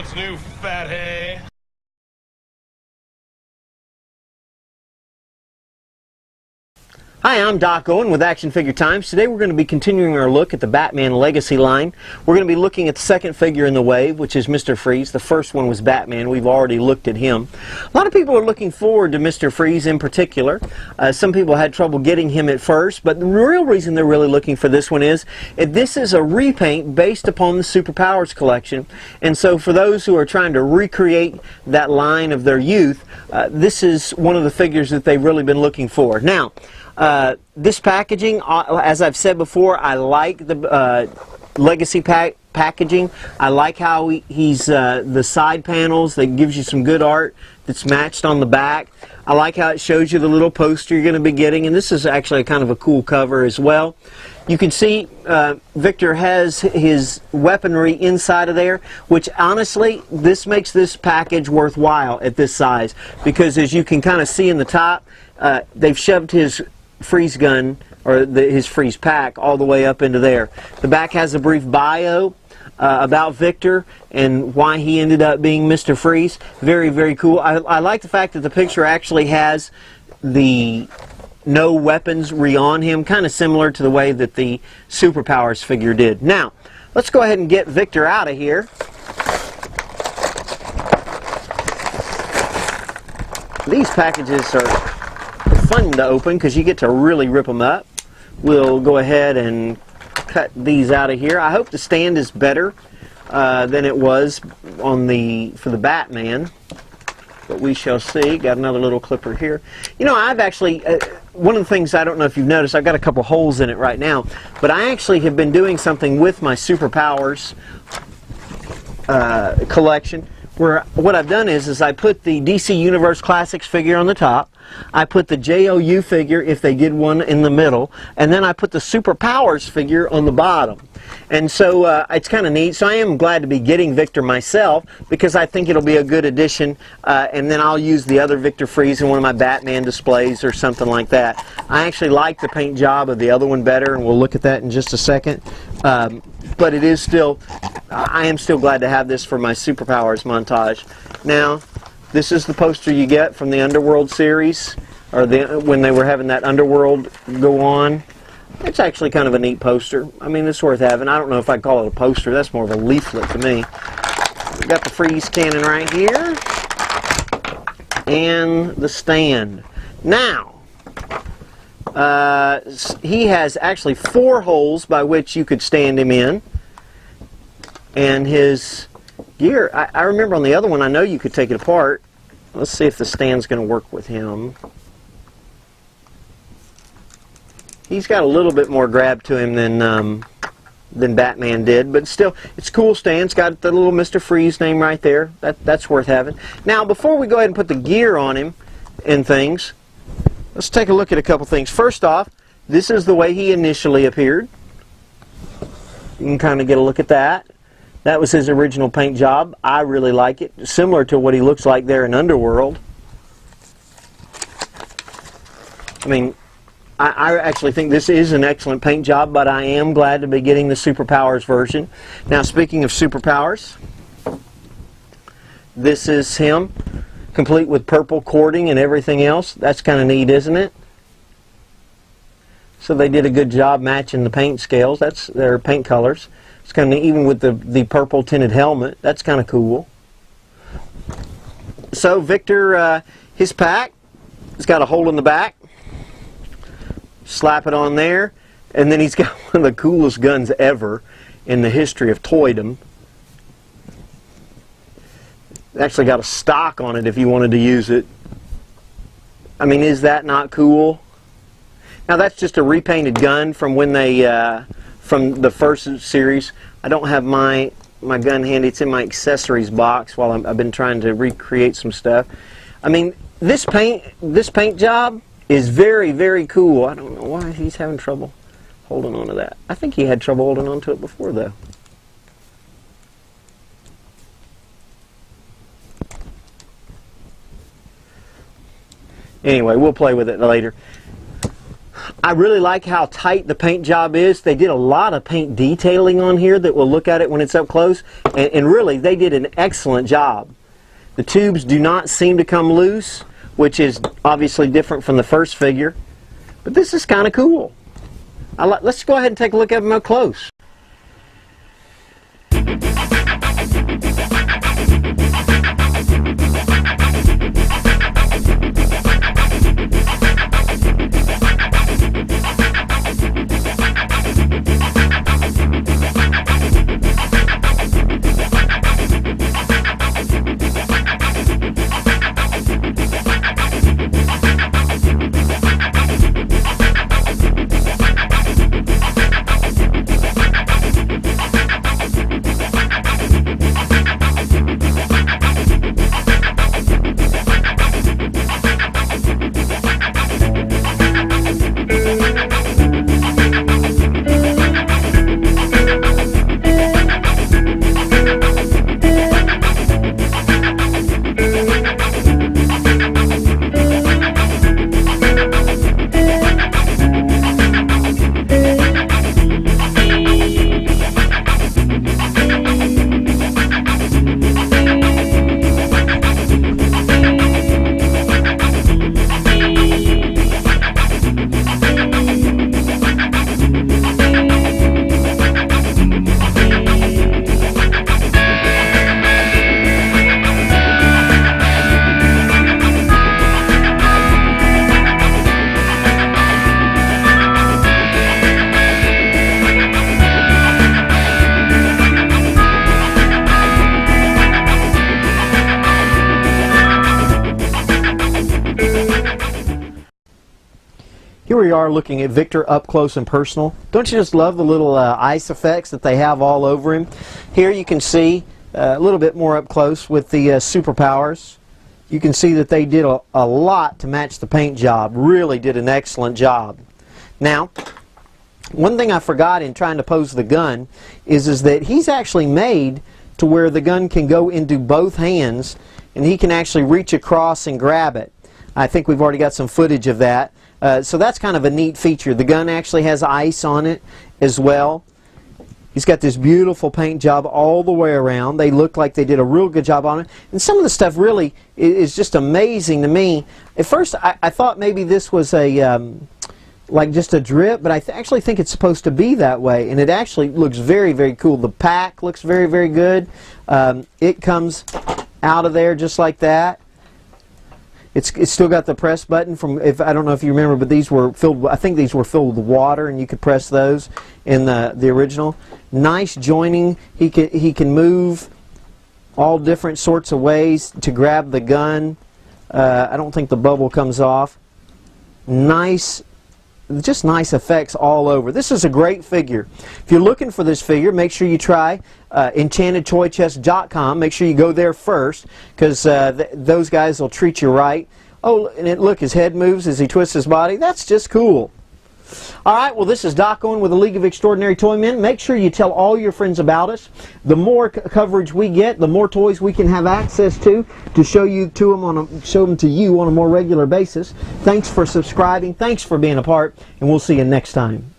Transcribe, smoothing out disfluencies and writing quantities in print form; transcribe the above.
What's new, fat hay? Hi, I'm Doc Owen with Action Figure Times. Today we're going to be continuing our look at the Batman Legacy line. We're going to be looking at the second figure in the wave, which is Mr. Freeze. The first one was Batman. We've already looked at him. A lot of people are looking forward to Mr. Freeze in particular. Some people had trouble getting him at first, but the real reason they're really looking for this one is this is a repaint based upon the Superpowers collection. And so for those who are trying to recreate that line of their youth, this is one of the figures that they've really been looking for. Now, this packaging, as I've said before, I like the Legacy packaging. I like how he's the side panels that gives you some good art that's matched on the back. I like how it shows you the little poster you're going to be getting, and this is actually kind of a cool cover as well. You can see Victor has his weaponry inside of there, which honestly, this makes this package worthwhile at this size, because as you can kind of see in the top, they've shoved his freeze gun, or his freeze pack, all the way up into there. The back has a brief bio about Victor and why he ended up being Mr. Freeze. Very, very cool. I like the fact that the picture actually has the no weapons on him, kind of similar to the way that the Superpowers figure did. Now, let's go ahead and get Victor out of here. These packages are fun to open because you get to really rip them up. We'll go ahead and cut these out of here. I hope the stand is better than it was on for the Batman, but we shall see. Got another little clipper here. You know, I've actually one of the things, I don't know if you've noticed, I've got a couple holes in it right now, but I actually have been doing something with my Superpowers collection, where what I've done is I put the DC Universe Classics figure on the top, I put the JOU figure, if they did one, in the middle, and then I put the Superpowers figure on the bottom. And so it's kind of neat. So I am glad to be getting Victor myself, because I think it'll be a good addition, and then I'll use the other Victor Freeze in one of my Batman displays or something like that. I actually like the paint job of the other one better, and we'll look at that in just a second. But it is still, I am still glad to have this for my Superpowers montage. Now, this is the poster you get from the Underworld series, or when they were having that Underworld go on. It's actually kind of a neat poster. I mean, it's worth having. I don't know if I'd call it a poster. That's more of a leaflet to me. We've got the freeze cannon right here, and the stand. Now, he has actually 4 holes by which you could stand him in, and his gear, I remember on the other one, I know you could take it apart. Let's see if the stand's going to work with him. He's got a little bit more grab to him than Batman did, but still, it's a cool stand. It's got the little Mr. Freeze name right there. That's worth having. Now, before we go ahead and put the gear on him and things, let's take a look at a couple things. First off, this is the way he initially appeared. You can kind of get a look at that. That was his original paint job. I really like it. Similar to what he looks like there in Underworld. I mean, I actually think this is an excellent paint job, but I am glad to be getting the Superpowers version. Now, speaking of Superpowers, this is him, complete with purple cording and everything else. That's kind of neat, isn't it? So they did a good job matching the paint scales. That's their paint colors. It's kind of, even with the purple tinted helmet, that's kind of cool. So Victor, his pack, it's got a hole in the back. Slap it on there, and then he's got one of the coolest guns ever in the history of toydom. Actually got a stock on it if you wanted to use it. I mean, is that not cool? Now that's just a repainted gun from when they from the first series. I don't have my gun handy. It's in my accessories box while I've been trying to recreate some stuff. I mean, this paint job is very, very cool. I don't know why he's having trouble holding on to that. I think he had trouble holding on to it before, though. Anyway, we'll play with it later. I really like how tight the paint job is. They did a lot of paint detailing on here that we'll look at it when it's up close. And really, they did an excellent job. The tubes do not seem to come loose, which is obviously different from the first figure. But this is kind of cool. Let's go ahead and take a look at them up close. Here we are looking at Victor up close and personal. Don't you just love the little ice effects that they have all over him? Here you can see a little bit more up close with the superpowers. You can see that they did a lot to match the paint job. Really did an excellent job. Now, one thing I forgot in trying to pose the gun is that he's actually made to where the gun can go into both hands and he can actually reach across and grab it. I think we've already got some footage of that. So that's kind of a neat feature. The gun actually has ice on it as well. He's got this beautiful paint job all the way around. They look like they did a real good job on it. And some of the stuff really is just amazing to me. At first I thought maybe this was a like just a drip, but I actually think it's supposed to be that way. And it actually looks very, very cool. The pack looks very, very good. It comes out of there just like that. It's still got the press button from, I don't know if you remember, but these were filled, I think these were filled with water and you could press those in the original. Nice joining. He can move all different sorts of ways to grab the gun. I don't think the bubble comes off. Nice, just nice effects all over. This is a great figure. If you're looking for this figure, make sure you try enchantedtoychest.com. Make sure you go there first, because those guys will treat you right. Oh, and look, his head moves as he twists his body. That's just cool. Alright, well, this is Doc Owen with the League of Extraordinary Toy Men. Make sure you tell all your friends about us. The more coverage we get, the more toys we can have access to show them to you on a more regular basis. Thanks for subscribing. Thanks for being a part, and we'll see you next time.